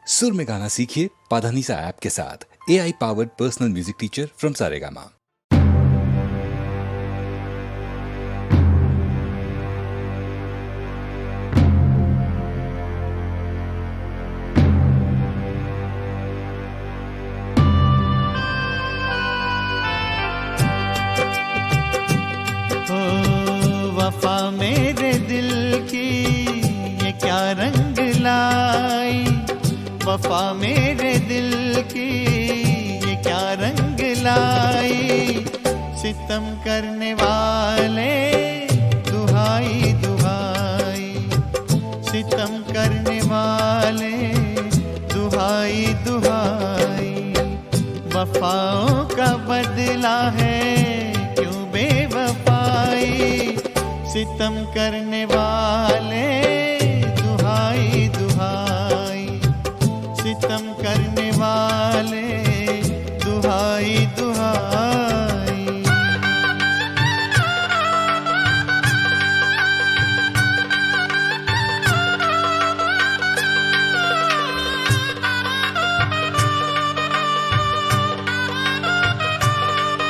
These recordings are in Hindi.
सुर में गाना सीखिए पाधानीसा ऐप के साथ। AI powered personal music teacher from Saregama. वफा मेरे दिल की ये क्या रंग लाई, वफा मेरे दिल की ये क्या रंग लाई। सितम करने वाले दुहाई दुहाई, सितम करने वाले दुहाई दुहाई। वफाओं का बदला है क्यों बेवफाई, सितम करने वाले दुहाई दुहाई, सितम करने वाले दुहाई दुहाई।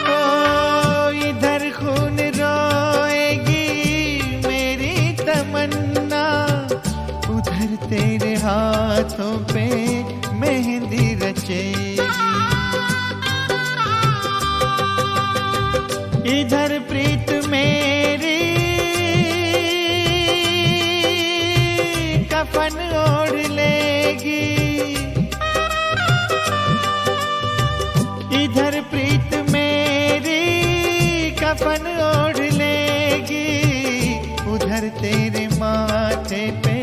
ओ इधर खून रोएगी मेरी तमन्ना, उधर तेरे हाथों पे मेहंदी रचेगी। इधर प्रीत मेरी कफन ओढ़ लेगी, इधर प्रीत मेरी कफन ओढ़ लेगी। उधर तेरे माथे पे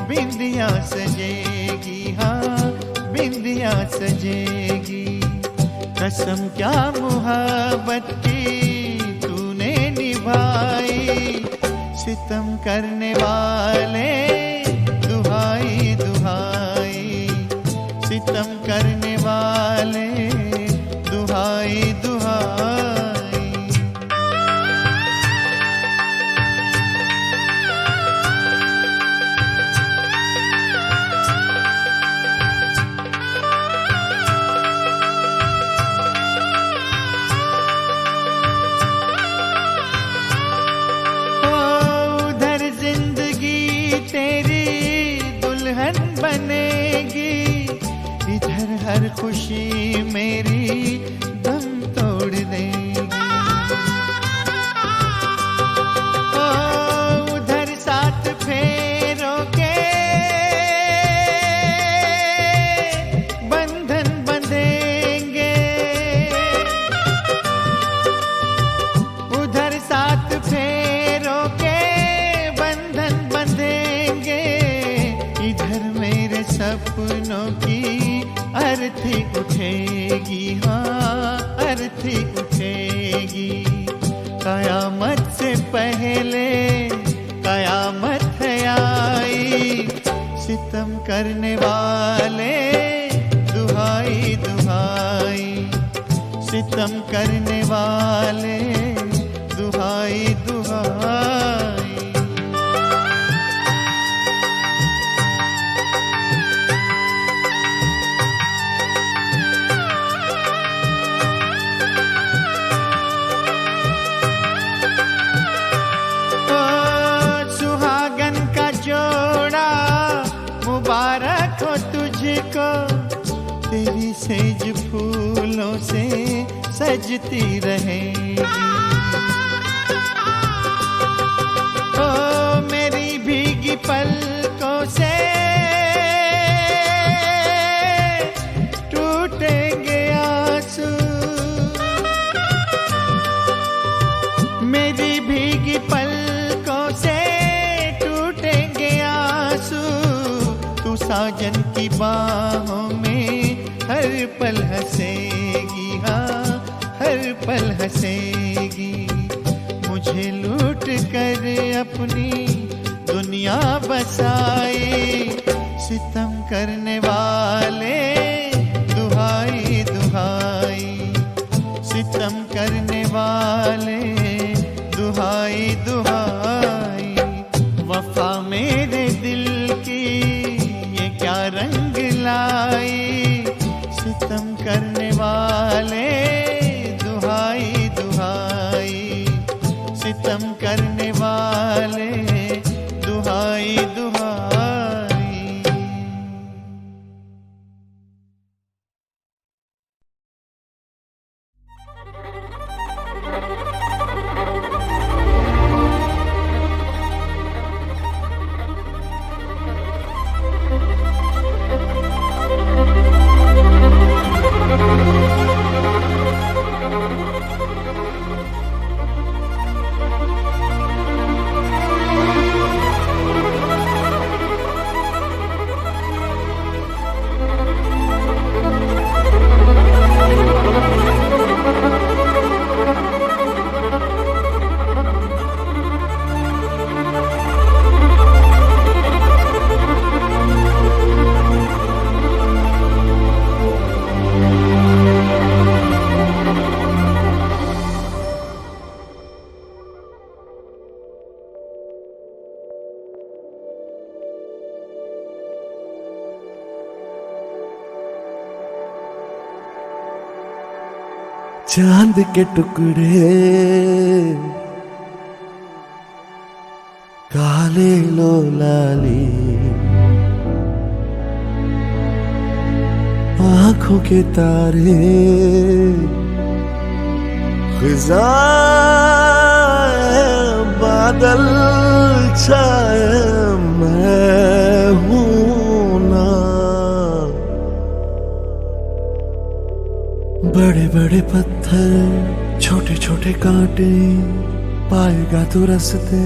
बिंदिया सजेगी, हाँ बिंदिया सजेगी। कसम क्या मोहब्बत की तूने निभाई, सितम करने वाले दुहाई दुहाई, सितम करने वाले दुहाई दुहाई। बनेगी, इधर हर खुशी मेरी दम तोड़ देगी। ओ उधर साथ फेरों के बंधन बंधेंगे, उधर साथ फेरों के बंधन बंधेंगे। इधर मेरे सपनों की अर्थी उठेगी, हाँ अर्थी उठेगी। कयामत से पहले कयामत है आई, सितम करने वाले दुहाई दुहाई, सितम करने वाले दुहाई दुहाई। मुबारक हो तुझको, तेरी सेज फूलों से सजती रहेगी। ओ मेरी भीगी पलकों से टूटेंगे आंसू, मेरी भीगी पलकों से टूटेंगे आंसू। तू साजन की बाहों में हर पल हंसेगी, हाँ हर पल हंसेगी। मुझे लूट कर अपनी दुनिया बसाई, सितम करने वाले दुहाई दुहाई, सितम करने वाले दुहाई दुहाई। वफा मेरे दिल की ये क्या रंग दिखलाई, सितम करने वाले दुहाई दुहाई, सितम करने वाले दुहाई दुहाई। चांद के टुकड़े काले लो लाली, आंखों के तारे खिज़ा बादल छाए मैं हूं ना, बड़े बड़े पत्थर छोटे छोटे कांटे पाएगा तू रास्ते,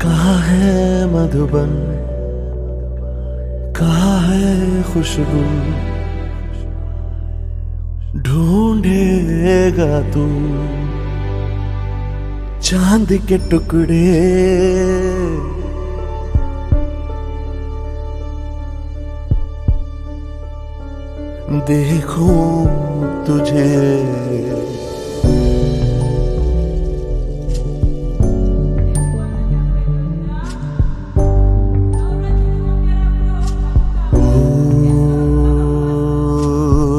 कहाँ है मधुबन कहाँ है खुशबू, ढूंढेगा तू चांद के टुकड़े। देखूं तुझे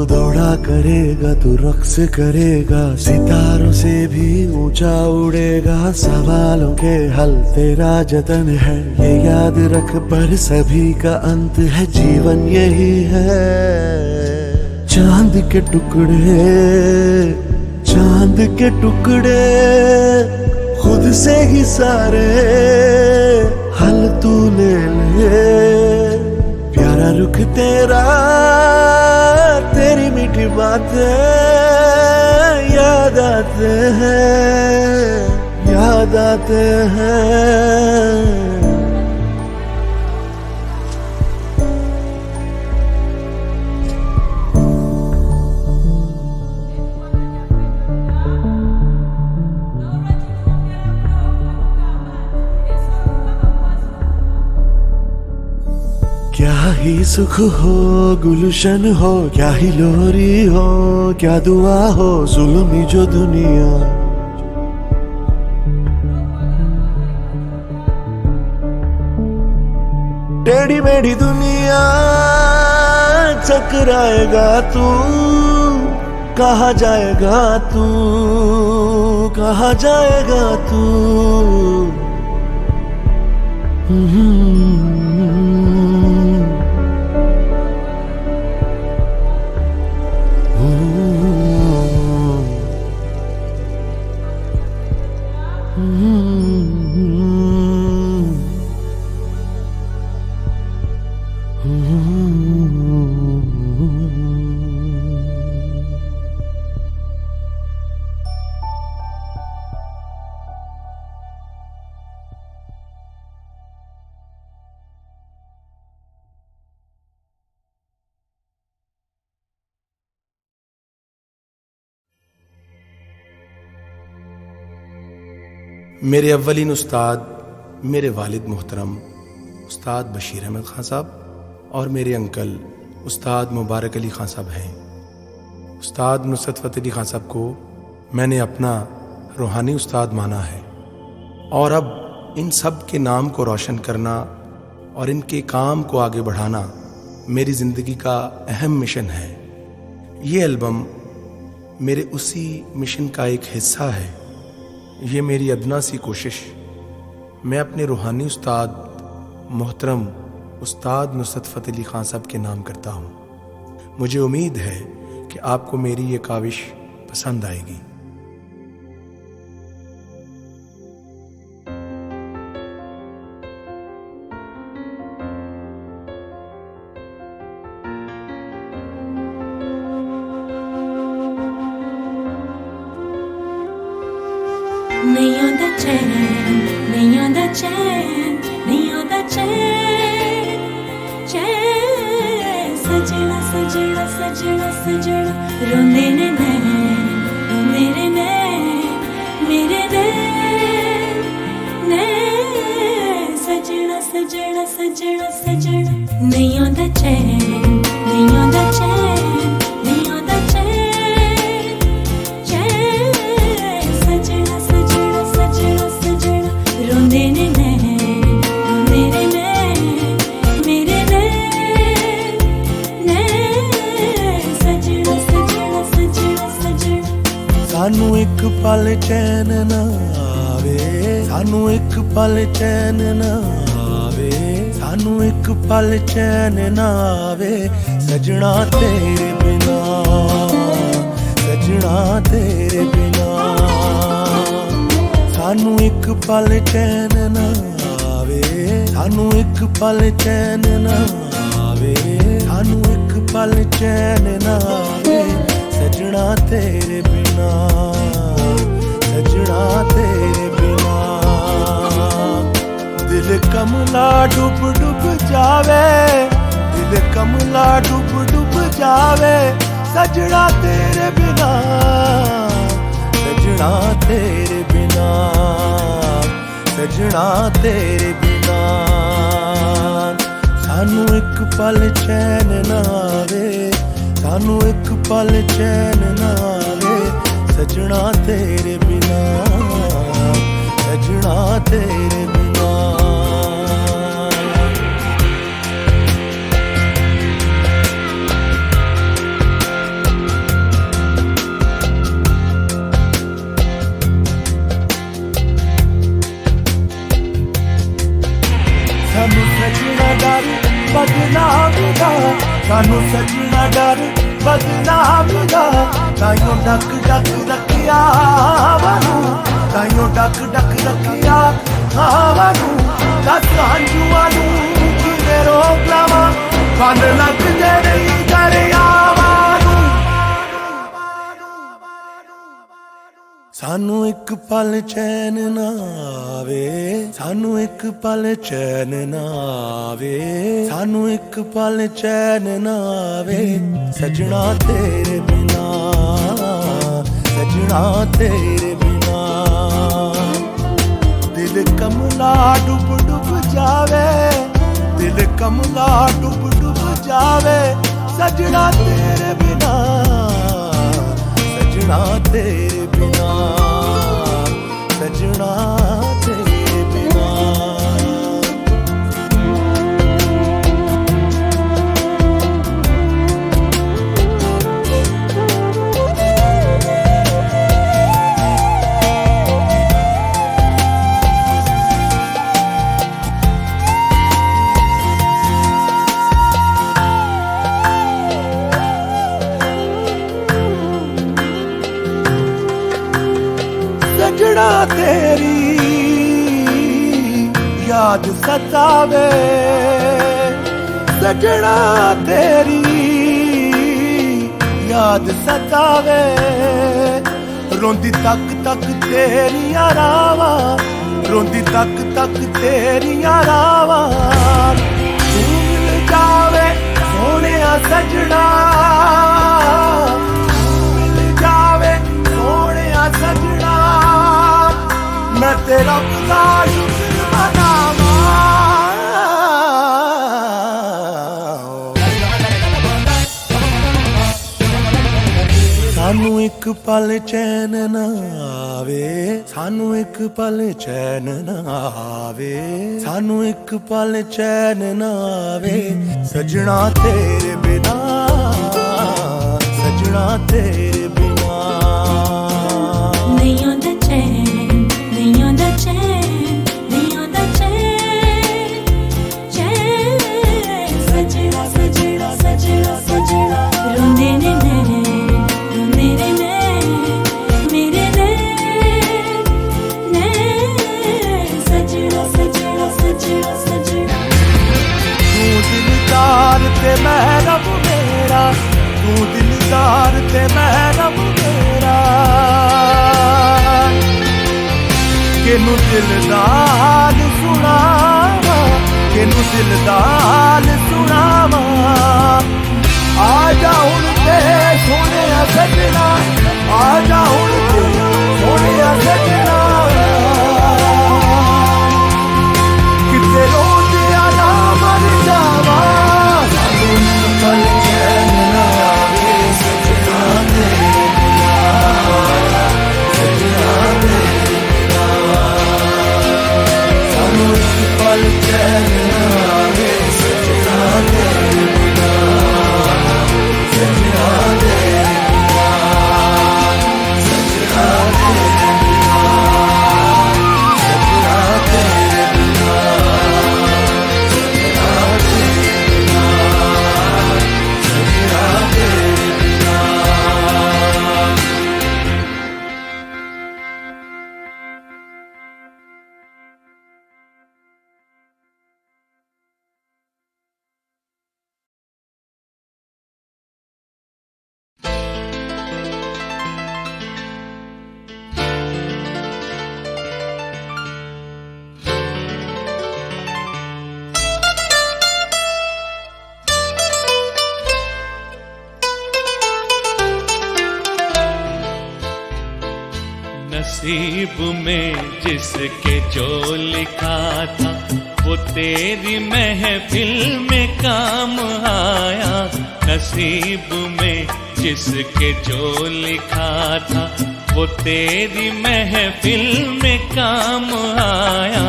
दौड़ा करेगा तू, रक्स करेगा, सितारों से भी ऊंचा उड़ेगा, सवालों के हल तेरा जतन है, ये याद रख पर सभी का अंत है, जीवन यही है। चांद के टुकड़े चांद के टुकड़े खुद से ही सारे हल तू ले ले, प्यारा रुख तेरा तेरी मीठी बातें याद आते हैं। क्या ही सुख हो गुलशन हो, क्या ही लोरी हो, क्या दुआ हो जुल्मी जो दुनिया, टेढ़ी मेढ़ी दुनिया चकराएगा तू, कहाँ जाएगा तू, कहाँ जाएगा तू। मेरे अव्वलीन उस्ताद मेरे वालिद मोहतरम उस्ताद बशीर अहमद खान साहब और मेरे अंकल उस्ताद मुबारक अली खान साहब हैं। उस्ताद नुसरत फ़तेह अली खान साहब को मैंने अपना रूहानी उस्ताद माना है और अब इन सब के नाम को रोशन करना और इनके काम को आगे बढ़ाना मेरी ज़िंदगी का अहम मिशन है। ये एल्बम मेरे उसी मिशन का एक हिस्सा है। ये मेरी अदना सी कोशिश मैं अपने रूहानी उस्ताद मोहतरम उस्ताद नुसरत फ़तेह अली ख़ान साहब के नाम करता हूँ। मुझे उम्मीद है कि आपको मेरी ये काविश पसंद आएगी। नहीं आंदा चैन, नहीं आंदा चैन, नहीं आंदा चैन, चैन। सजना सजना सजना सजना रोंदे ने नैन, रोंदे ने नैन, मेरे नैन, नैन। सजना सजना सजना सजना नहीं आंदा चैन, नहीं आंदा चैन, नहीं आंदा चैन, चैन। सजना सजना सजना सजना रोंदे ने नैन, रोंदे ने नैन, मेरे नैन, नैन। सजना सजना सजना सजना सानू एक पल चैन ना आवे, सानू एक पल चैन ना आवे, सानू एक पल चैन ना आवे। सजना तेरे बिना, सजना तेरे बिना। सानू एक पल चैन ना आवे, सानू एक पल चैन ना आवे, सानू एक पल चैन ना आवे। सजना तेरे बिना, सजना तेरे बिना। दिल कमला डूब डूब जावे, दिल कमला डूब डूब जावे। सजना तेरे बिना, सजना तेरे बिना, सजना तेरे बिना। सानू एक पल चैन ना आवे, सानू एक पल चैन ना आवे। सजना तेरे बिना, सजना तेरे बिना। सानू सजना डर बदनाम दा, सानू सजना डर बदनाम दा। ताइयों डक डक रखिया वानू, ताइयों डक डक रखिया वानू। दस हंजुआं नू किवें रोक लावां, बन लगदे नहीं दरियावां नू। सानू एक पल चैन ना आवे, सानू एक पल चैन ना आवे, सानू एक पल चैन ना आवे। सजना तेरे बिना, सजना तेरे बिना। दिल कमला डूब डूब जावे, दिल कमला डूब डूब जावे। सजना तेरे बिना, सजना तेरे बिना, सजना तेरे बिना। सजना तेरी याद सतावे, सजना तेरी याद सतावे। रोंदी तक तक तेरियां रावां, रोंदी तक तक तेरियां रावां। तू मिल जावे सोहणिया सजना, तू मिल जावे सोहणिया सजना। मैं तेरा खुदा शुक्र मनावां। सानू एक पल चैन ना आवे, सानू एक पल चैन ना आवे, सानू एक पल चैन ना आवे, सजना तेरे बिना, सजना तेरे बिना। नहीं आंदा चैन, नहीं आंदा चैन, नहीं आंदा चैन, चैन। सजना सजना सजना सजना रोंदे ने नैन, रोंदे ने नैन, मेरे नैन, नैन। सजना सजना सजना सजना। तू दिलदार ते महरम मेरा, तू दिलदार ते महरम मेरा, केनू दिल दा हाल सुनावा, केनू दिल दा हाल सुनावा। आ जा हुण ते सोने सजना, आ जा हुण ते सोने सजना, किते रोंदिया ना मर जावा। सानू एक पल चैन ना आवे, सजना तेरे बिना, सजना तेरे बिना। सानू एक पल चैन ना आवे, सजना तेरे बिना, सजना तेरे बिना, सजना तेरे बिना, सजना तेरे बिना, सजना तेरे बिना, सजना तेरे बिना। नसीब में जिसके जो लिखा था वो तेरी महफिल में काम आया। नसीब में जिसके जो लिखा था वो तेरी महफिल में काम आया।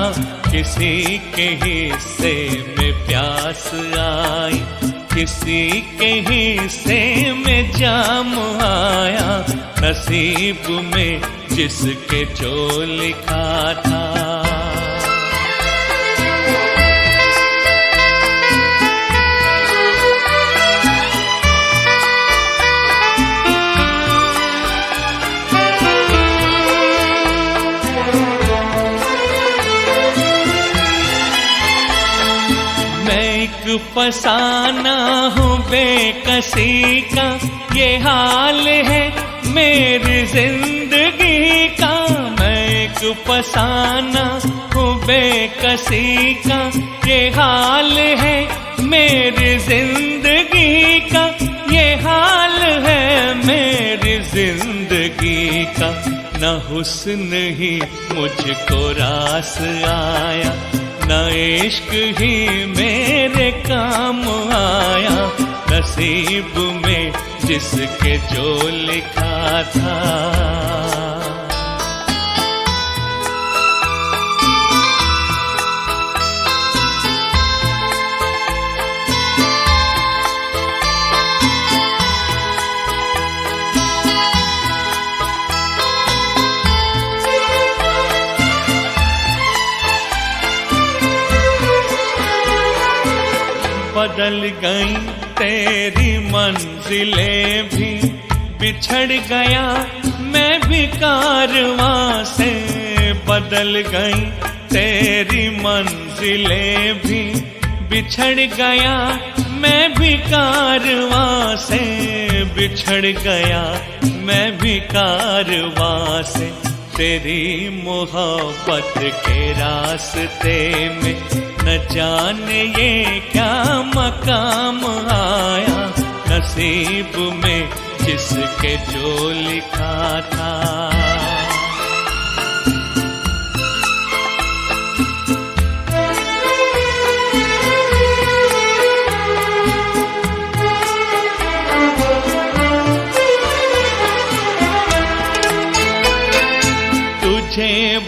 किसी के हिस्से में प्यास आई, किसी के हिस्से में जाम आया। नसीब में जिसके जो लिखा था। फसाना हूँ बेकसी का, ये हाल है मेरी जिंदगी का। मैं एक फसाना हूँ बेकसी का, ये हाल है मेरी जिंदगी का। ये हाल है मेरी जिंदगी का। न हुस्न ही मुझको रास आया, न इश्क ही मेरे काम आया। नसीब में जिसके जो लिखा था। बदल गई तेरी मंजिलें भी, बिछड़ गया मैं भी कारवां से। बदल गई तेरी मंजिलें भी, बिछड़ गया मैं भी कारवां से। बिछड़ गया मैं भी कारवां से। तेरी मोहब्बत के रास्ते में न जाने ये क्या मकाम आया। नसीब में जिसके जो लिखा था।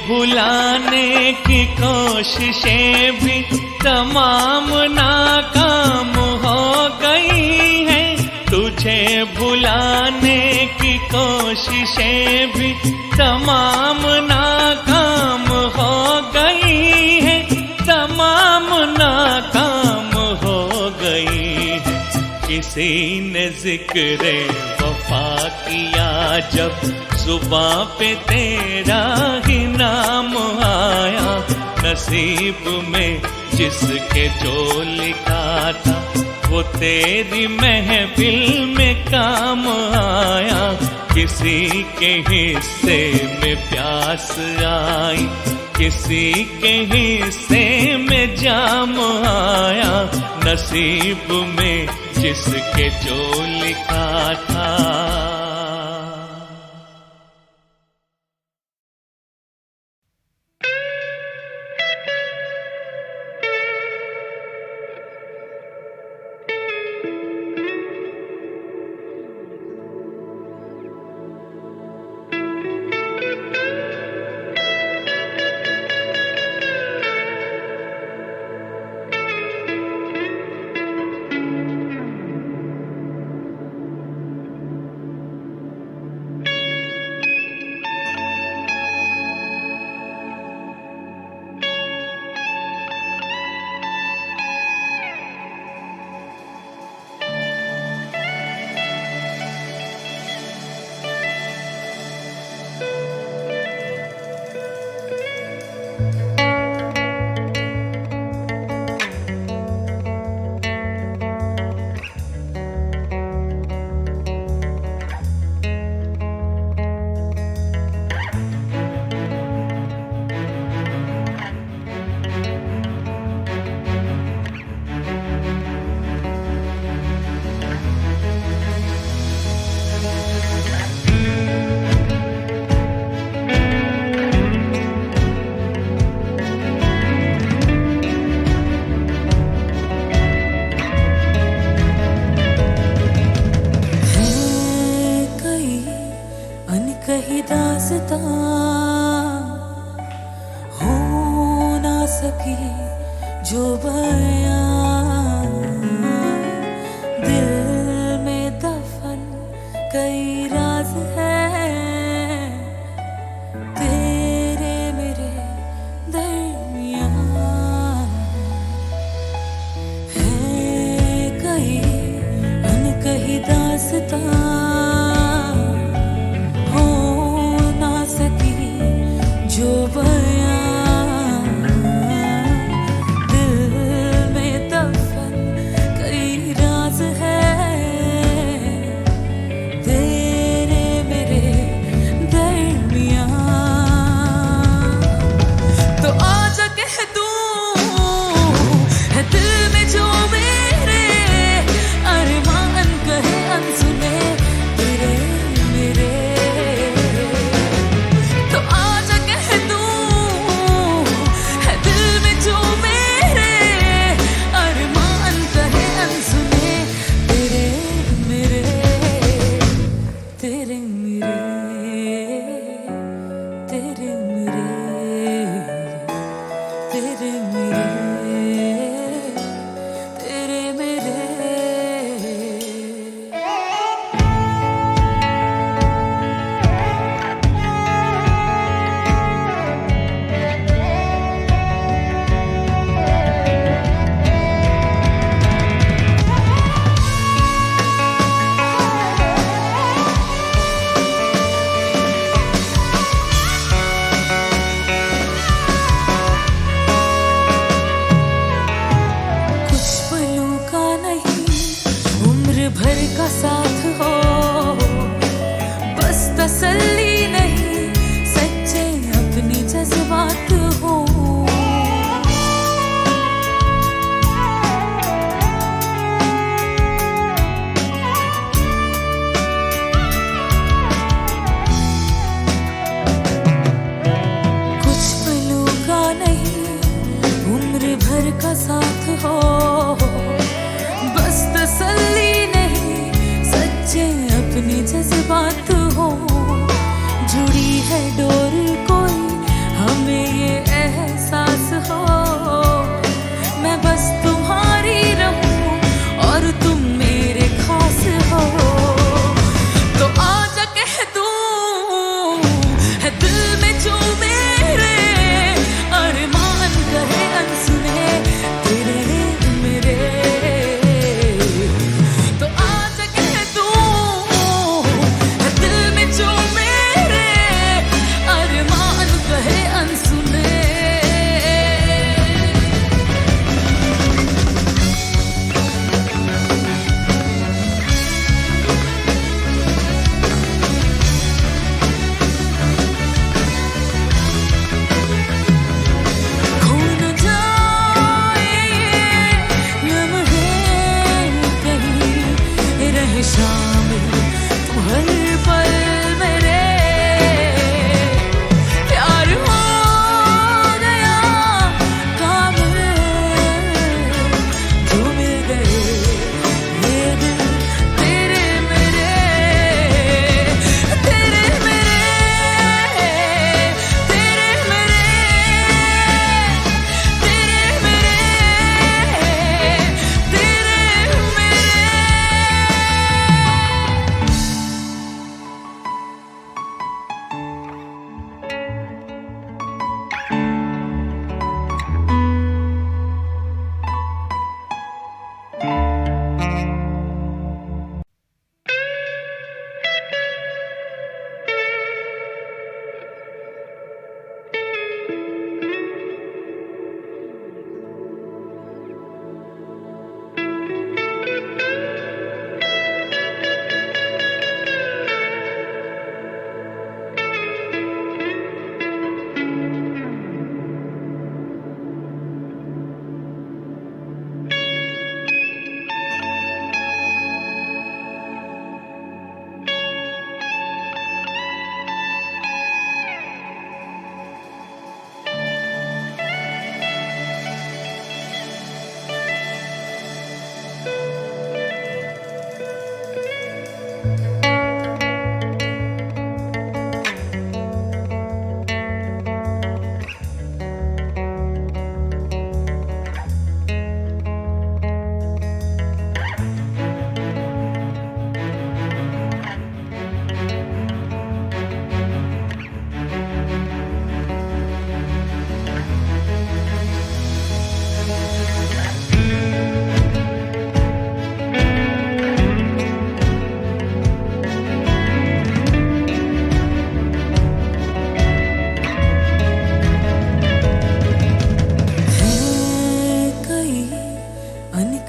भुलाने की कोशिशें भी तमाम नाकाम हो गई हैं। तुझे भुलाने की कोशिशें भी तमाम नाकाम हो गई हैं, तमाम नाकाम हो गई हैं। किसी ने जिक्र वफा किया जब जुबां पे तेरा ही नाम आया, नसीब में जिसके जो लिखा था वो तेरी महफिल में काम आया। किसी के हिस्से में प्यास आई, किसी के हिस्से में जाम आया, नसीब में जिसके जो लिखा था। जो बयां दिल में दफन कई राज है तेरे मेरे दरमियां, है कई अनकही दास्तां हो ना सकी जो बयां भर का साथ हो, बस तसल्ली नहीं सच्चे अपने जज्बात हो। कुछ पलों का नहीं उम्र भर का साथ हो, बस तसल्ली अपनी जज्बात हो। जुड़ी है डोर कोई हम है शामिल तू हर पल मेरे, प्यार हो गया काबिल, जो मिल गए ये दिल तेरे मेरे, तेरे मेरे, तेरे मेरे, तेरे मेरे, तेरे मेरे।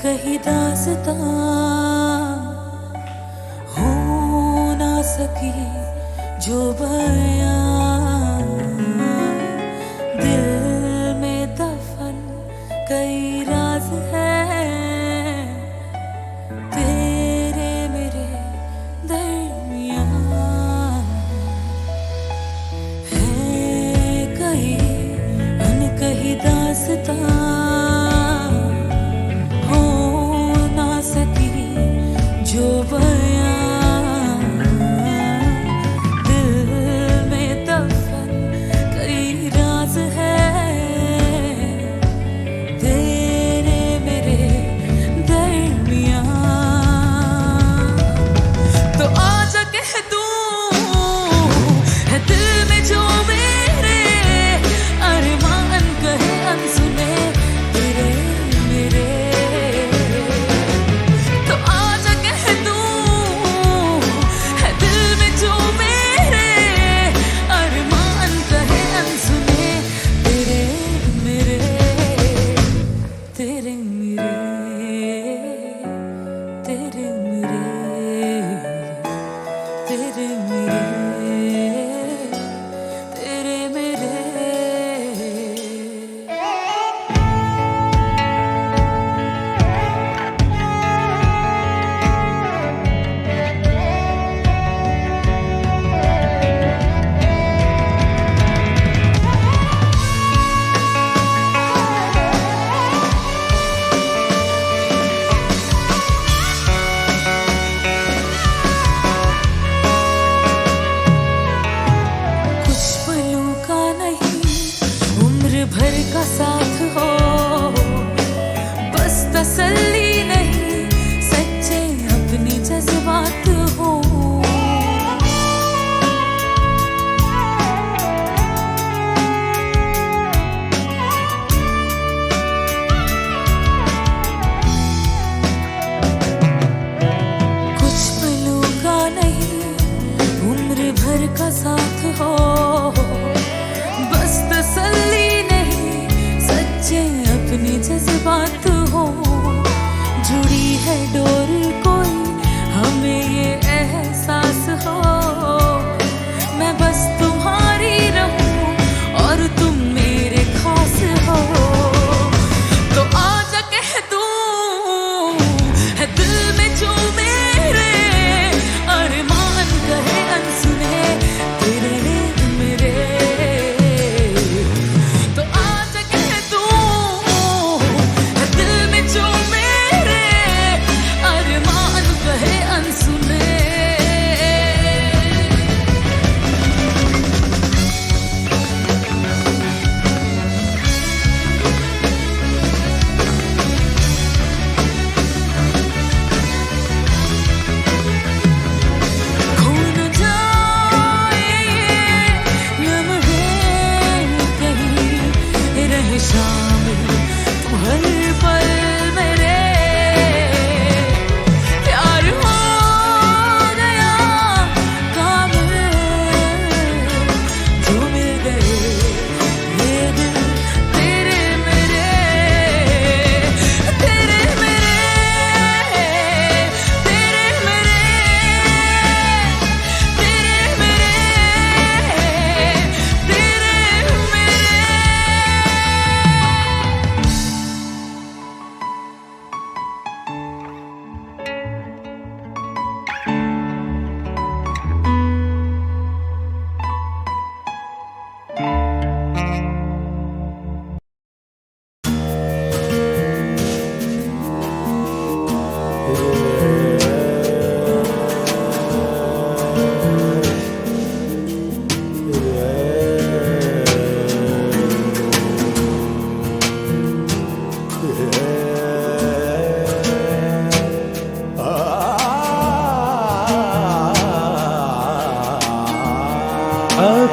कहीं दास्तां हो ना सकी जो बयां, दिल में दफन कई राज हैं तेरे मेरे दरमियां, है कई अनकही दास्तां जो बयां, दिल में दफन कई राज है तेरे मेरे दरमियां, तो आजा कह दूं है दिल में जो मेरे अरमान कहे अनसुने तेरे मेरे, तो आजा कह दूं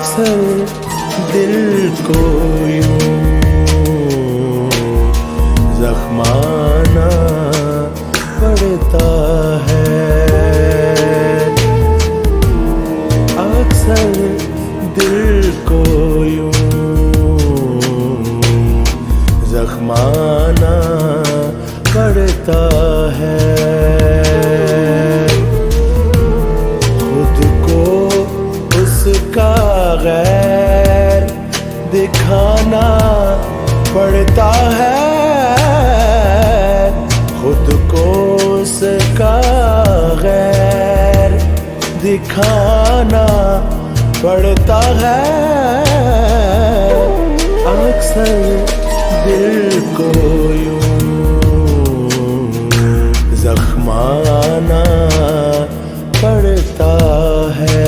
अक्सर दिल को यूं जख्माना पड़ता है, अक्सर दिल को यूं जख्माना पड़ता है। खुद को उसका गैर दिखाना पड़ता है, खुद को उसका गैर दिखाना पड़ता है। अक्सर दिल को यूं जख्माना पड़ता है।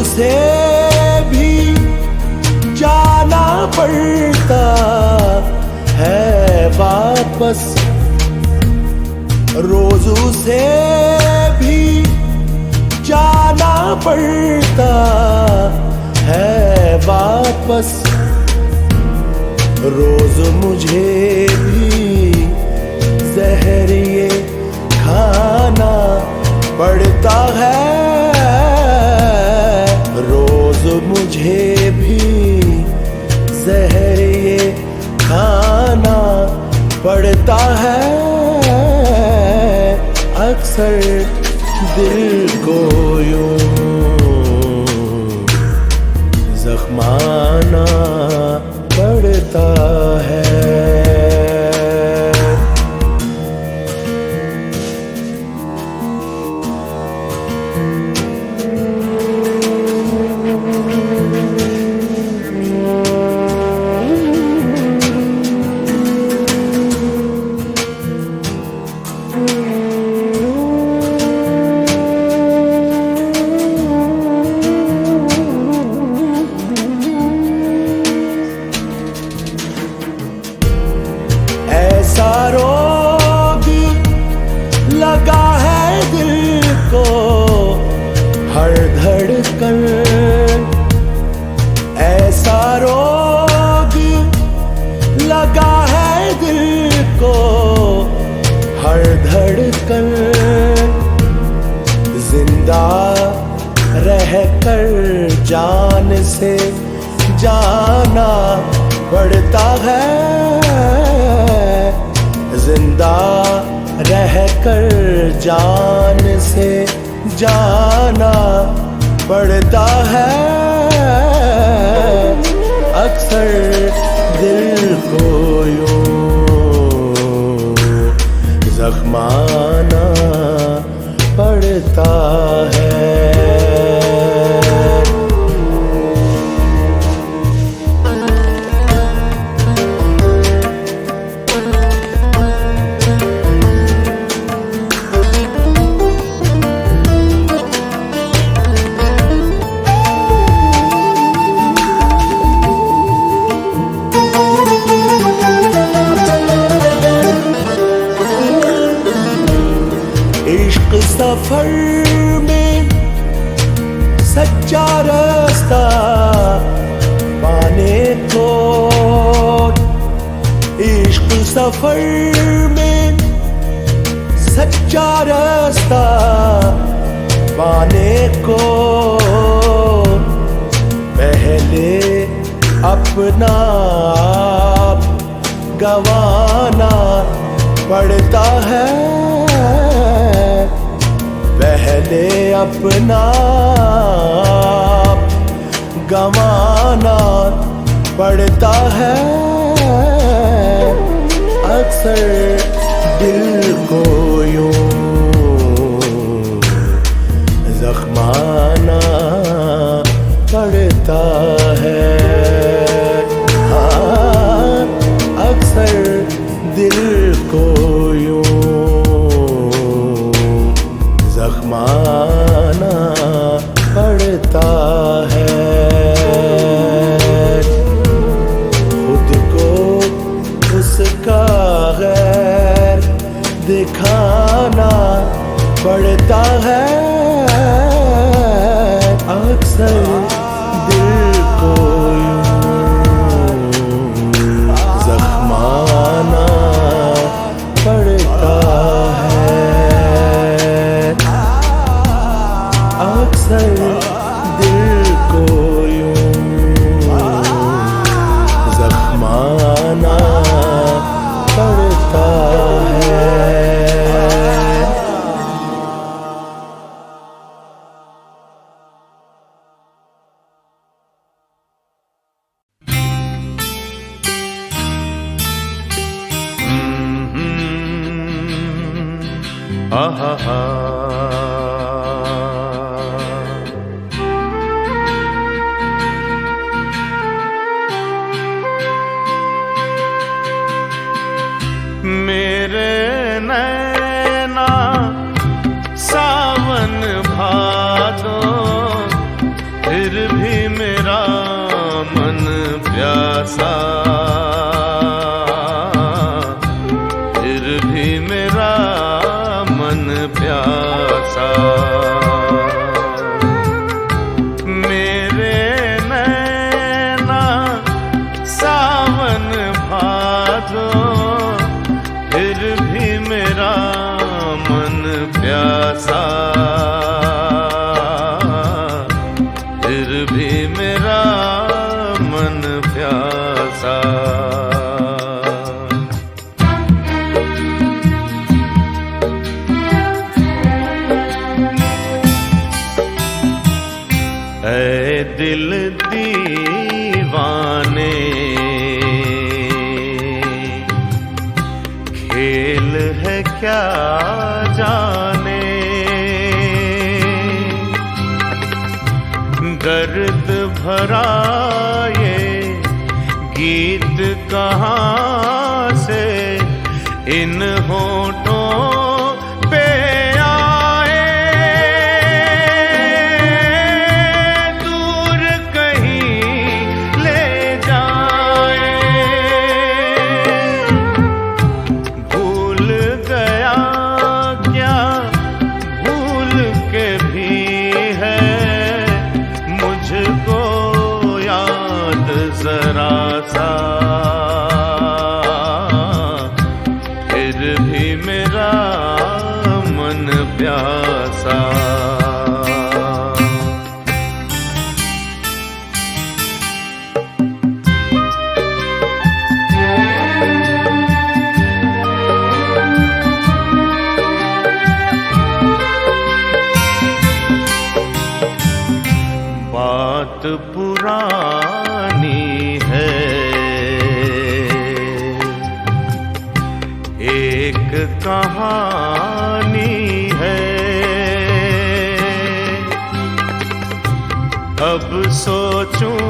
से भी जाना पड़ता है वापस, रोज़ू से भी जाना पड़ता है वापस, रोज मुझे भी जहर ये खाना पड़ता है, रोज मुझे भी जहर ये खाना पड़ता है। अक्सर दिल को यूं जख्माना पड़ता है। ऐसा रोग लगा है दिल को हर धड़कन, ऐसा रोग लगा है दिल को हर धड़कन, जिंदा रहकर जान से जाना पड़ता है, जिंदा रहकर जान से जाना पड़ता है। अक्सर दिल को यूं जख्माना पड़ता है। इश्क सफर में सच्चा रास्ता पाने को, इश्क सफर में सच्चा रास्ता पाने को, पहले अपना आप गंवाना पड़ता है, पहले अपना आप गंवाना पड़ता है। अक्सर दिल को यूं जख्माना पड़ता है। हाँ। लगता है खुद को उसका गैर दिखाना पड़ता है। अक्सर दिल को यूं जख्माना पड़ता है। अक्सर दिल को यूं जख्माना पड़ता है। मेरे नैना सावन भादो, फिर भी मेरा मन प्यासा, फिर भी मेरा मन प्यासा। मेरे नैना सावन भादो, फिर भी मेरा मन प्यासा, फिर भी मेरा मन प्यासा। ऐ दिल दीवाने, खेल है क्या जाने, दर्द भरा ये गीत कहाँ से इन होठों पे आए। दूर कहीं ले जाए, भूल गया क्या भूल के भी है मुझको याद जरा सा, फिर भी मेरा मन प्यासा। बात पुरानी है, एक कहानी है, अब सोचूं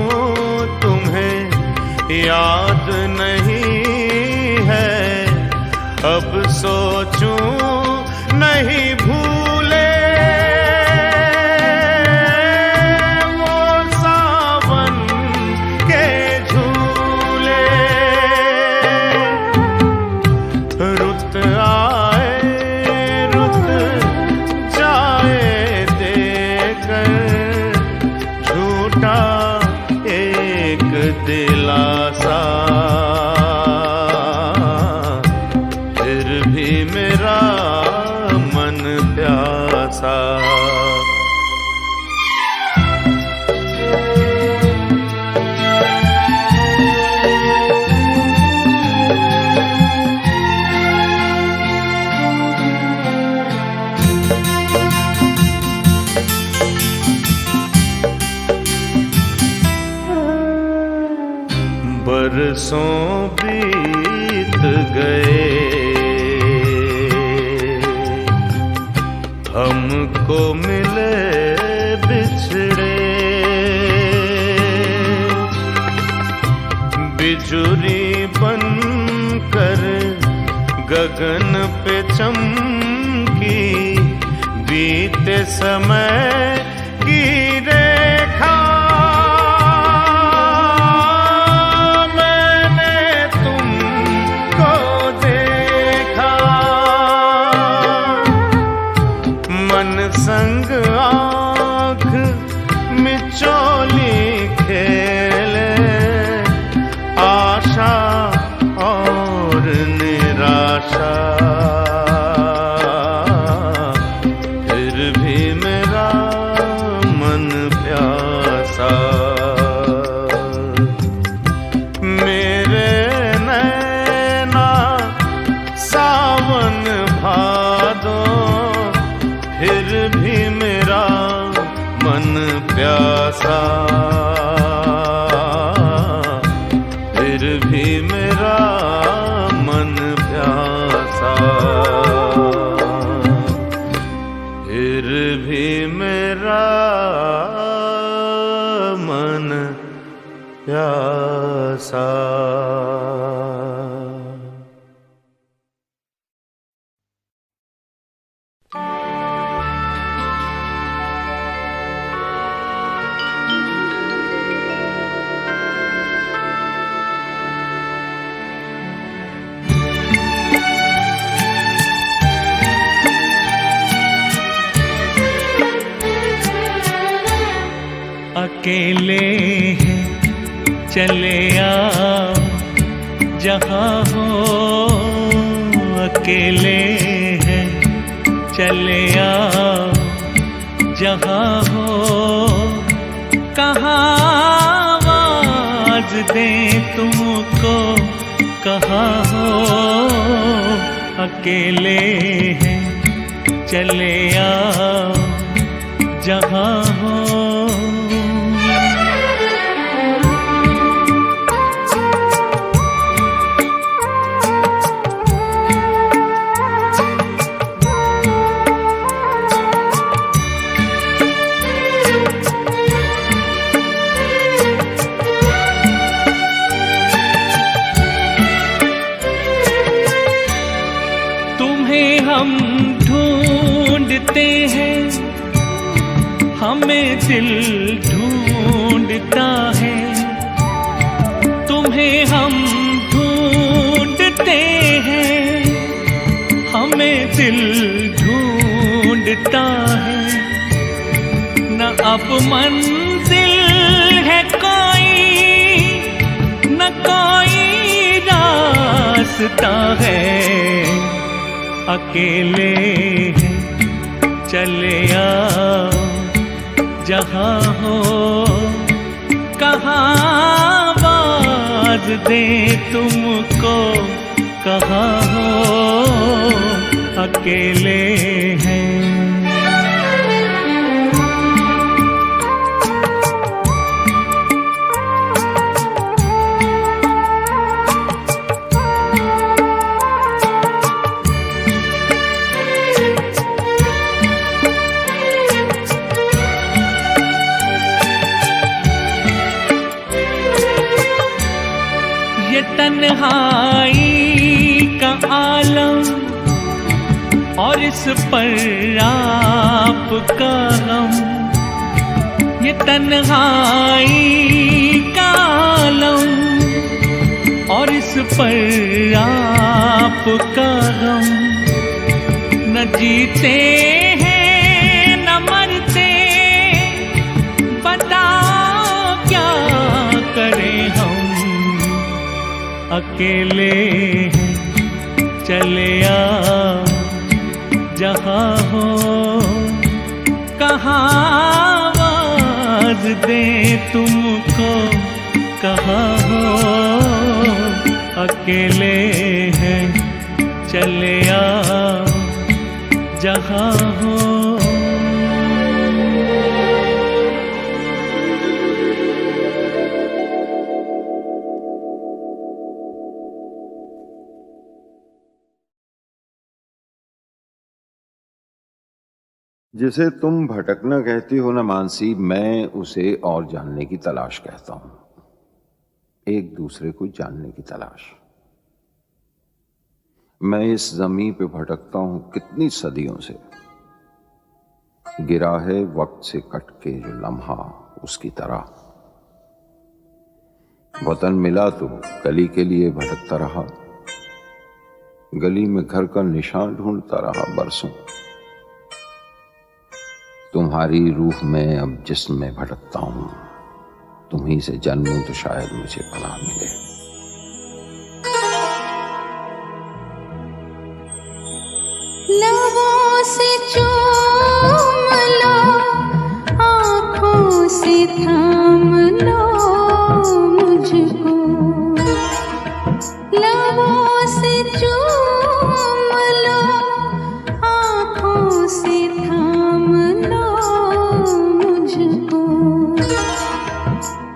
तुम्हें याद नहीं है, अब सोचूं नहीं भूले वो सावन के झूले। रुत आए रुत जाए देकर झूठा एक दिलासा, फिर भी मेरा मन प्यासा। बरसों बीत गए, हमको मिले बिछड़े, बिजुरी बनकर गगन पे चमकी, बीते समय की रे चोली खेले आशा और निराशा, फिर भी मेरा मन प्यासा। मेरे नैना सावन भादो, फिर भी मेरा मन प्यासा, फिर भी मेरा मन प्यासा, फिर भी मेरा मन प्यासा। अकेले हैं चले आओ जहाँ हो, अकेले हैं चले आओ जहाँ हो, कहाँ आवाज दें तुमको, कहाँ हो, अकेले हैं चले आओ जहाँ हो। हम ढूंढते हैं, हमें दिल ढूंढता है, तुम्हें हम ढूंढते हैं, हमें दिल ढूंढता है, न अब मंजिल है कोई, न कोई रास्ता है, अकेले हैं चले आओ जहाँ हो, कहाँ आवाज दे तुमको, कहाँ हो, अकेले हैं। तन्हाई का आलम और इस पर आपका गम, ये तन्हाई का आलम और इस पर आपका गम, न जीते हैं न मरते, बताओ क्या करें हम, अकेले हैं चले आओ जहाँ हो, कहाँ आवाज दे तुमको, कहाँ हो, अकेले हैं चले आओ जहाँ हो। जिसे तुम भटकना कहती हो ना मानसी, मैं उसे और जानने की तलाश कहता हूं, एक दूसरे को जानने की तलाश। मैं इस जमीन पे भटकता हूं कितनी सदियों से, गिरा है वक्त से कट के जो लम्हा उसकी तरह, वतन मिला तो गली के लिए भटकता रहा, गली में घर का निशान ढूंढता रहा बरसों। तुम्हारी रूह में अब जिस्म में भटकता हूं, तुम्ही से जन्मूं तो शायद मुझे पनाह मिले। लबों से चूम लो, आँखों से थाम लो मुझको, लबों से चूम लो, आँखों से थाम लो मुझको,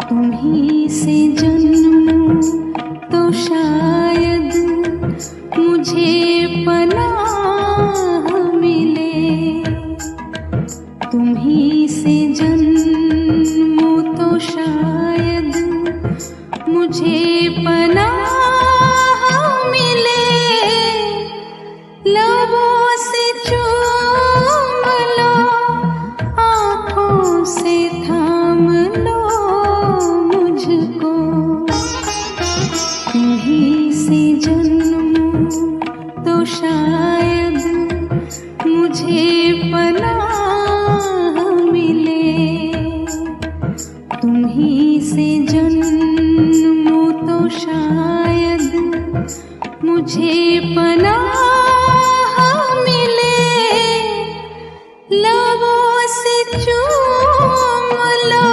तुम्हीं से जन्मूं तो शायद मुझे पनाह मिले, तुम्हीं से जन्मूं तो शायद मुझे पनाह मिले, लबों से चूम लो, आँखों से थाम लो मुझको, तुम्हीं से जन्मूं तो शायद मुझे पनाह मिले, तुम्हीं से जन्मूं तो शायद मुझे पनाह मिले, लबों से चूम लो,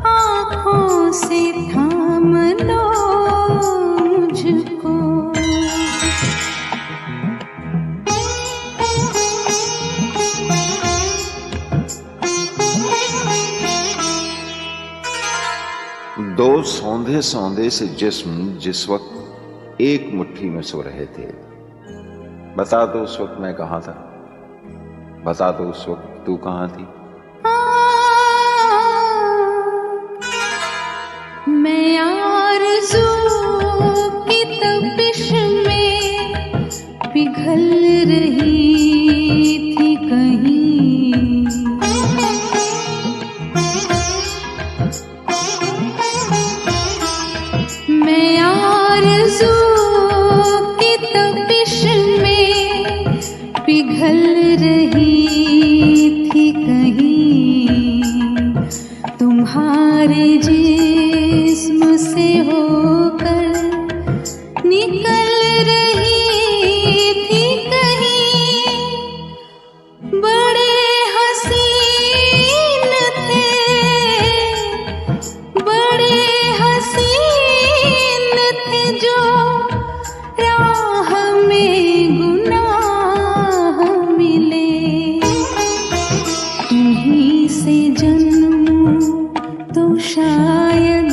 आँखों से थाम लो मुझको। दो सौंधे सौंधे से जिस्म जिस वक्त एक मुट्ठी में सो रहे थे, बता दो उस वक्त मैं कहाँ था, बता दो उस वक्त तू कहाँ थी। मैं आरज़ू की तपिश में पिघल रही थी कहीं, मैं आरज़ू की तपिश में पिघल रही थी कहीं, तुम्हारे जिस्म से होकर निकल रही थी कहीं, बड़े हसीन थे, बड़े हसीन थे जो राह में गुनाह मिले, तुम्हीं से जन्मूं तो शायद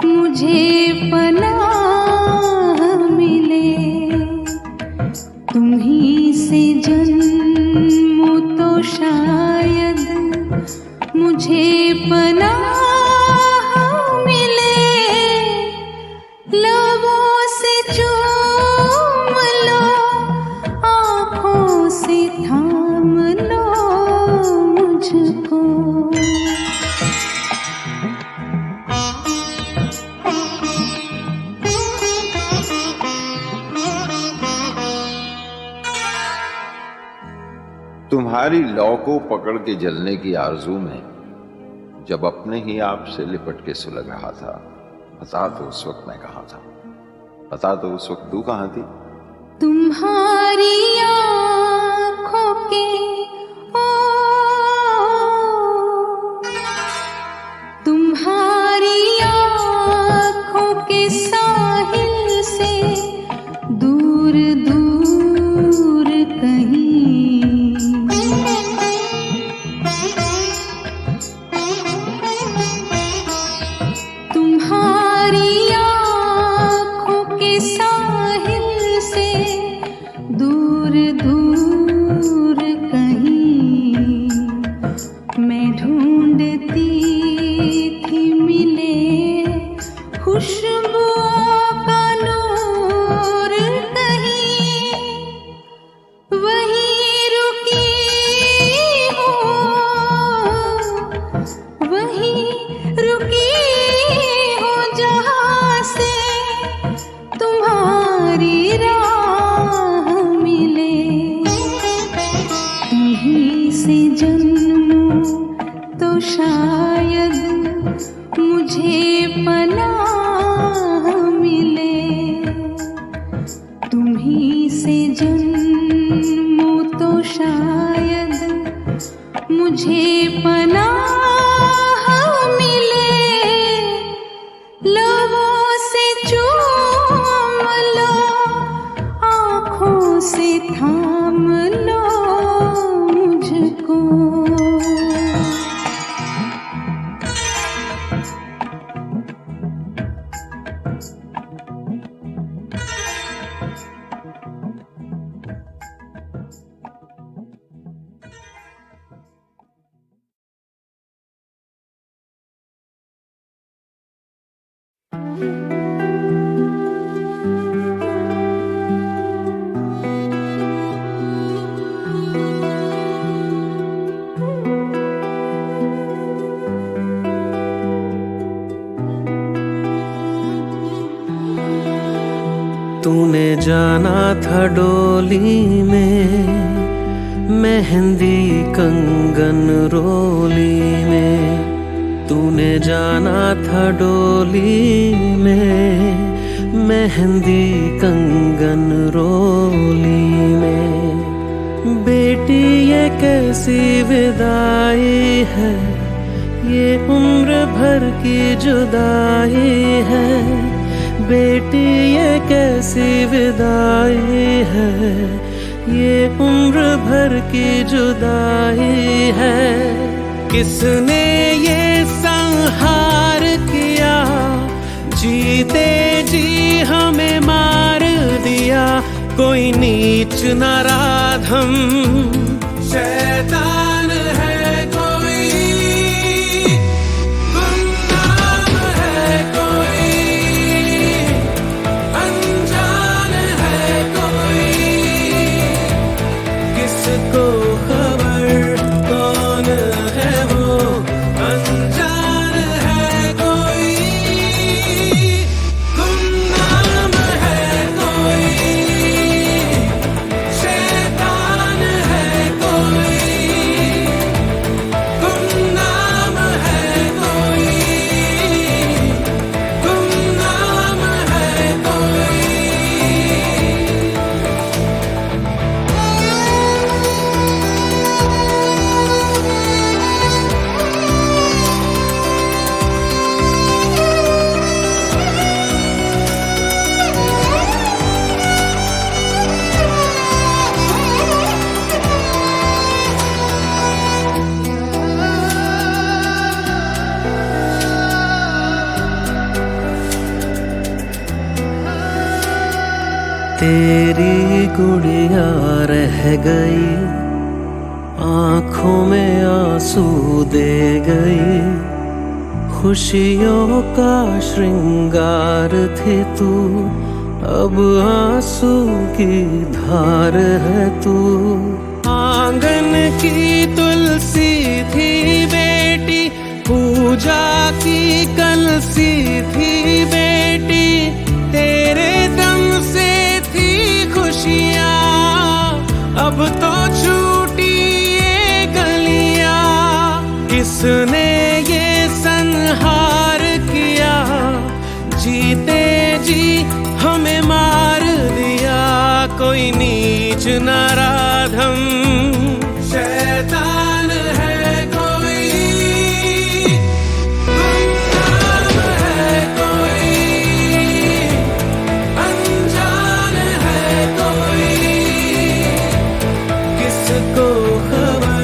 मुझे पनाह मिले, तुम्हीं से जन्मूं तो शायद मुझे पनाह मिले, लबों से चूम लो, आँखों से थाम लो मुझको। तुम्हारी लौ को पकड़ के जलने की आरजू में जब अपने ही आप से लिपट के सुलग रहा था, बता दो उस वक्त मैं कहाँ था, बता दो उस वक्त तू कहाँ थी। तुम्हारी आँखों के तुम्हारी आँखों के साहिल से दूर दूर कहीं, तुम्हारी आँखों के साहिल से दूर दूर कहीं, मैं ढूंढती थी मिले खुशबुओं का नूर कहीं, वहीं रुकी हूँ, वहीं रुकी हूँ जहाँ से तुम्हारी राह मिले, तुम्हीं से जन्म मुझे पनाह मिले, तुम्ही से जन्मूं तो शायद मुझे पनाह मिले। लबों से चूम लो, आँखों से थाम लो मुझको। तूने जाना था डोली में, मेहंदी कंगन रोली में। तूने जाना था डोली में, मेहंदी कंगन रोली में। बेटी ये कैसी विदाई है, ये उम्र भर की जुदाई है। बेटी ये कैसी विदाई है, ये उम्र भर की जुदाई है। किसने ये संहार किया, जीते जी हमें मार दिया। कोई नीच नराधम शैतान है, कोई गुमनाम है, कोई अनजान है, कोई किसको खबर कौन है वो अनजान है, कोई गुमनाम है, कोई शैतान है, कोई गुमनाम है, कोई गुमनाम है, कोई। तेरी गुड़िया रह गई, आँखों में आंसू दे गई। खुशियों का श्रृंगार थी तू, अब आंसू की धार है तू। आंगन की तुलसी थी बेटी, पूजा की कलसी थी बेटी। तेरे दम से थी खुशियाँ, अब तो छूटी ये गलियाँ। किसने ये संहार किया, जीते जी हमें मार दिया। कोई नीच नराधम शैतान है, कोई गुमनाम है, कोई अनजान है, कोई किसको खबर